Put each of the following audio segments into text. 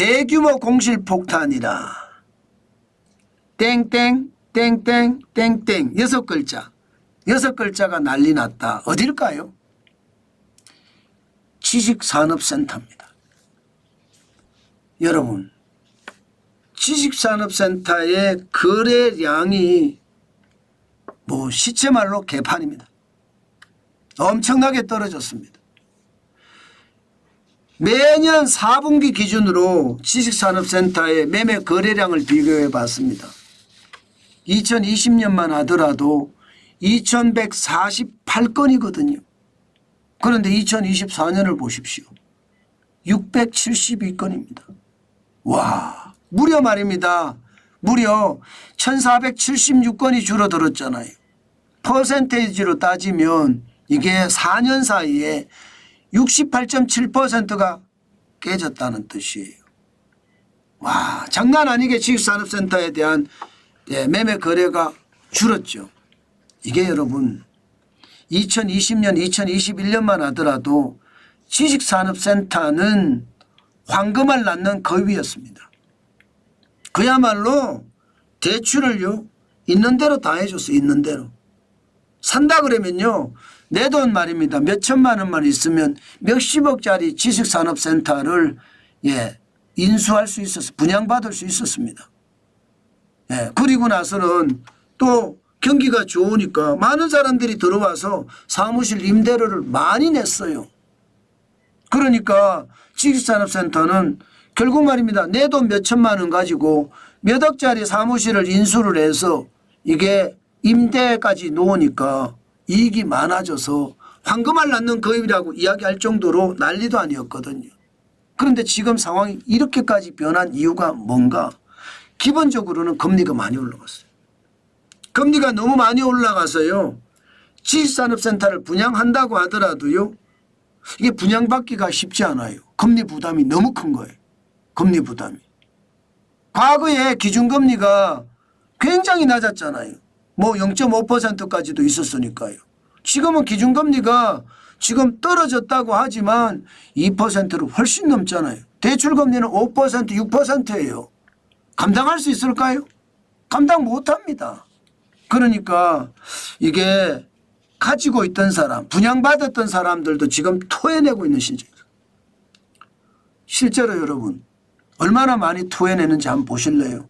대규모 공실폭탄이라. 땡땡 땡땡 땡땡 6글자. 6글자가 난리 났다. 어딜까요? 지식산업센터입니다. 여러분, 지식산업센터의 거래량이 뭐 시체말로 개판입니다. 엄청나게 떨어졌습니다. 매년 4분기 기준으로 지식산업센터의 매매 거래량을 비교해 봤습니다. 2020년만 하더라도 2148건이거든요. 그런데 2024년을 보십시오. 672건입니다. 와, 무려 말입니다. 무려 1476건이 줄어들었잖아요. 퍼센테이지로 따지면 이게 4년 사이에 68.7%가 깨졌다는 뜻이에요. 와, 장난 아니게 지식산업센터에 대한 매매 거래가 줄었죠. 이게 여러분 2020년 2021년만 하더라도 지식산업센터는 황금알 낳는 거위였습니다. 그야말로 대출을요 있는 대로 다 해줬어요. 있는 대로. 산다 그러면요 내 돈 말입니다. 몇 천만 원만 있으면 몇십억짜리 지식산업센터를 인수할 수 있었어요. 분양받을 수 있었습니다. 그리고 나서는 또 경기가 좋으니까 많은 사람들이 들어와서 사무실 임대료를 많이 냈어요. 그러니까 지식산업센터는 결국 말입니다. 내 돈 몇 천만 원 가지고 몇 억짜리 사무실을 인수를 해서 이게 임대까지 놓으니까 이익이 많아져서 황금알 낳는 거위라고 이야기할 정도로 난리도 아니었거든요. 그런데 지금 상황이 이렇게까지 변한 이유가 뭔가? 기본적으로는 금리가 많이 올라갔어요. 금리가 너무 많이 올라가서요. 지식산업센터를 분양한다고 하더라도요. 이게 분양받기가 쉽지 않아요. 금리 부담이 너무 큰 거예요. 금리 부담이. 과거에 기준금리가 굉장히 낮았잖아요. 뭐 0.5%까지도 있었으니까요. 지금은 기준금리가 지금 떨어졌다고 하지만 2%로 훨씬 넘잖아요. 대출금리는 5%, 6%예요. 감당할 수 있을까요? 감당 못합니다. 그러니까 이게 가지고 있던 사람, 분양받았던 사람들도 지금 토해내고 있는 실정이에요. 실제로 여러분 얼마나 많이 토해내는지 한번 보실래요?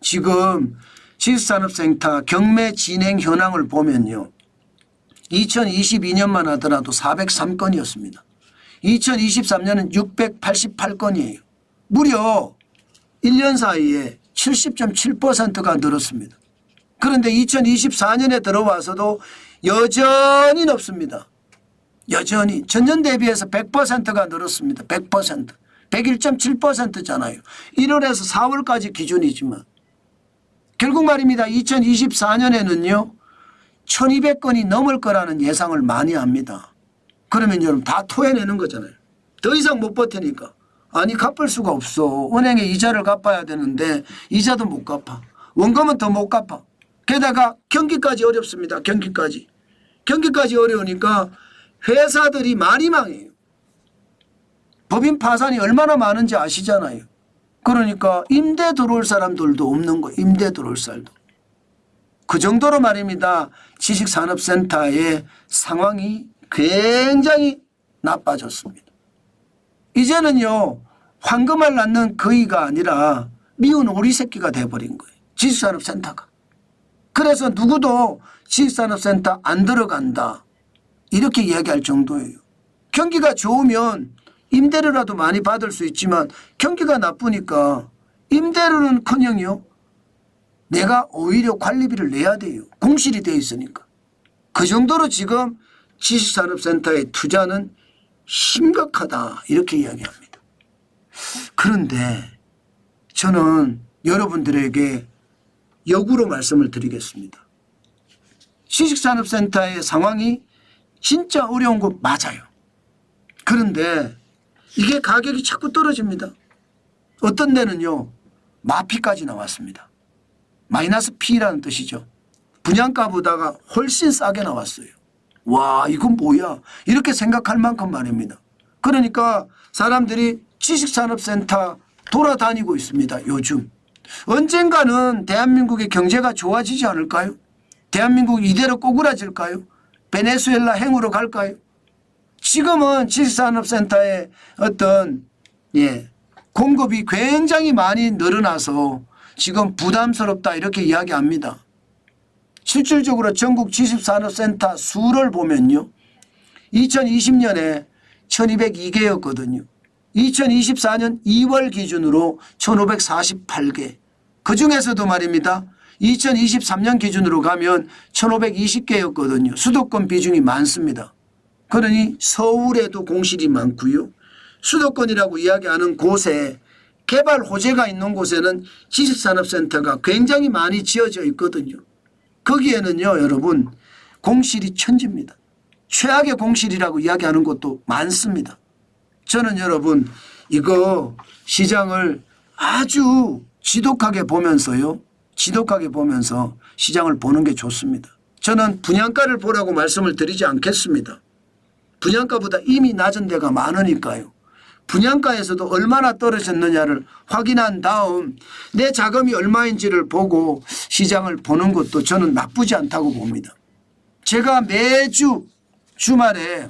지금 지식산업센터 경매 진행 현황을 보면요. 2022년만 하더라도 403건이었습니다. 2023년은 688건이에요. 무려 1년 사이에 70.7%가 늘었습니다. 그런데 2024년에 들어와서도 여전히 높습니다. 여전히 전년 대비해서 100%가 늘었습니다. 100%. 101.7%잖아요. 1월에서 4월까지 기준이지만 결국 말입니다. 2024년에는요. 1200건이 넘을 거라는 예상을 많이 합니다. 그러면 여러분 다 토해내는 거잖아요. 더 이상 못 버티니까. 아니 갚을 수가 없어. 은행에 이자를 갚아야 되는데 이자도 못 갚아. 원금은 더 못 갚아. 게다가 경기까지 어렵습니다. 경기까지 어려우니까 회사들이 많이 망해요. 법인 파산이 얼마나 많은지 아시잖아요. 그러니까 임대 들어올 사람들도 없는 거예요. 임대 들어올 사람도. 그 정도로 말입니다. 지식산업센터의 상황이 굉장히 나빠졌습니다. 이제는요. 황금알 낳는 거위가 아니라 미운 오리 새끼가 돼버린 거예요. 지식산업센터가. 그래서 누구도 지식산업센터 안 들어간다. 이렇게 이야기할 정도예요. 경기가 좋으면 임대료라도 많이 받을 수 있지만 경기가 나쁘니까 임대료는커녕요. 내가 오히려 관리비를 내야 돼요. 공실이 돼 있으니까. 그 정도로 지금 지식산업센터의 투자는 심각하다. 이렇게 이야기합니다. 그런데 저는 여러분들에게 역으로 말씀을 드리겠습니다. 지식산업센터의 상황이 진짜 어려운 거 맞아요. 그런데 이게 가격이 자꾸 떨어집니다. 어떤 데는요. 마피까지 나왔습니다. 마이너스 P라는 뜻이죠. 분양가보다가 훨씬 싸게 나왔어요. 와 이건 뭐야 이렇게 생각할 만큼 말입니다. 그러니까 사람들이 지식산업센터 돌아다니고 있습니다. 요즘. 언젠가는 대한민국의 경제가 좋아지지 않을까요? 대한민국이 이대로 꼬꾸라질까요? 베네수엘라 행으로 갈까요? 지금은 지식산업센터의 어떤 공급이 굉장히 많이 늘어나서 지금 부담스럽다 이렇게 이야기합니다. 실질적으로 전국 지식산업센터 수를 보면요. 2020년에 1202개였거든요. 2024년 2월 기준으로 1548개. 그중에서도 말입니다. 2023년 기준으로 가면 1520개였거든요. 수도권 비중이 많습니다. 그러니 서울에도 공실이 많고요. 수도권이라고 이야기하는 곳에 개발 호재가 있는 곳에는 지식산업센터가 굉장히 많이 지어져 있거든요. 거기에는요 여러분 공실이 천지입니다. 최악의 공실이라고 이야기하는 곳도 많습니다. 저는 여러분 이거 시장을 아주 지독하게 보면서요. 지독하게 보면서 시장을 보는 게 좋습니다. 저는 분양가를 보라고 말씀을 드리지 않겠습니다. 분양가보다 이미 낮은 데가 많으니까요. 분양가에서도 얼마나 떨어졌느냐를 확인한 다음 내 자금이 얼마인지를 보고 시장을 보는 것도 저는 나쁘지 않다고 봅니다. 제가 매주 주말에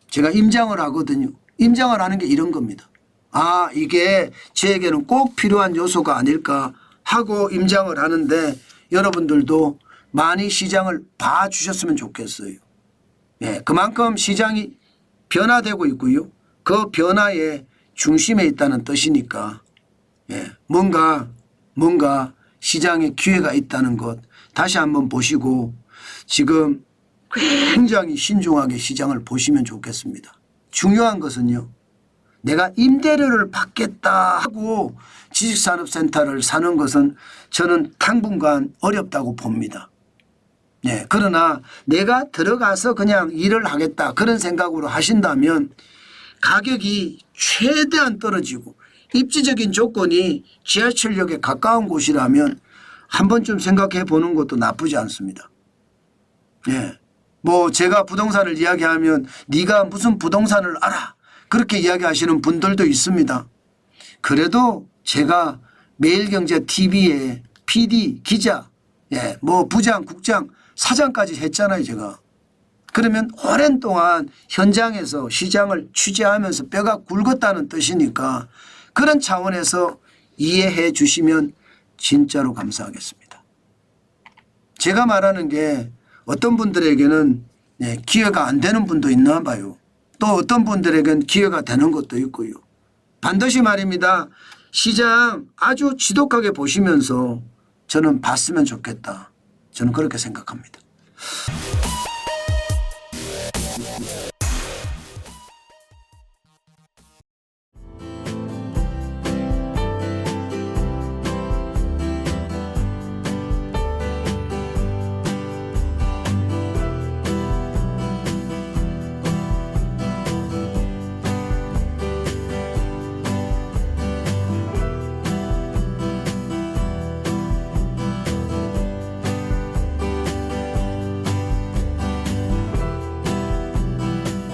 제가 임장을 하거든요. 임장을 하는 게 이런 겁니다. 아, 이게 저에게는 꼭 필요한 요소가 아닐까 하고 임장을 하는데 여러분들도 많이 시장을 봐주셨으면 좋겠어요. 그만큼 시장이 변화되고 있고요. 그 변화의 중심에 있다는 뜻이니까 뭔가 시장에 기회가 있다는 것 다시 한번 보시고 지금 굉장히 신중하게 시장을 보시면 좋겠습니다. 중요한 것은요. 내가 임대료를 받겠다 하고 지식산업센터를 사는 것은 저는 당분간 어렵다고 봅니다. 그러나 내가 들어가서 그냥 일을 하겠다 그런 생각으로 하신다면 가격이 최대한 떨어지고 입지적인 조건이 지하철역에 가까운 곳이라면 한 번쯤 생각해 보는 것도 나쁘지 않습니다. 뭐 제가 부동산을 이야기하면 네가 무슨 부동산을 알아 그렇게 이야기하시는 분들도 있습니다. 그래도 제가 매일경제TV에 PD, 기자, 뭐 부장, 국장, 사장까지 했잖아요 제가. 그러면 오랜 동안 현장에서 시장을 취재하면서 뼈가 굵었다는 뜻이니까 그런 차원에서 이해해 주시면 진짜로 감사하겠습니다. 제가 말하는 게 어떤 분들에게는 기회가 안 되는 분도 있나 봐요. 또 어떤 분들에게는 기회가 되는 것도 있고요. 반드시 말입니다. 시장 아주 지독하게 보시면서 저는 봤으면 좋겠다. 저는 그렇게 생각합니다.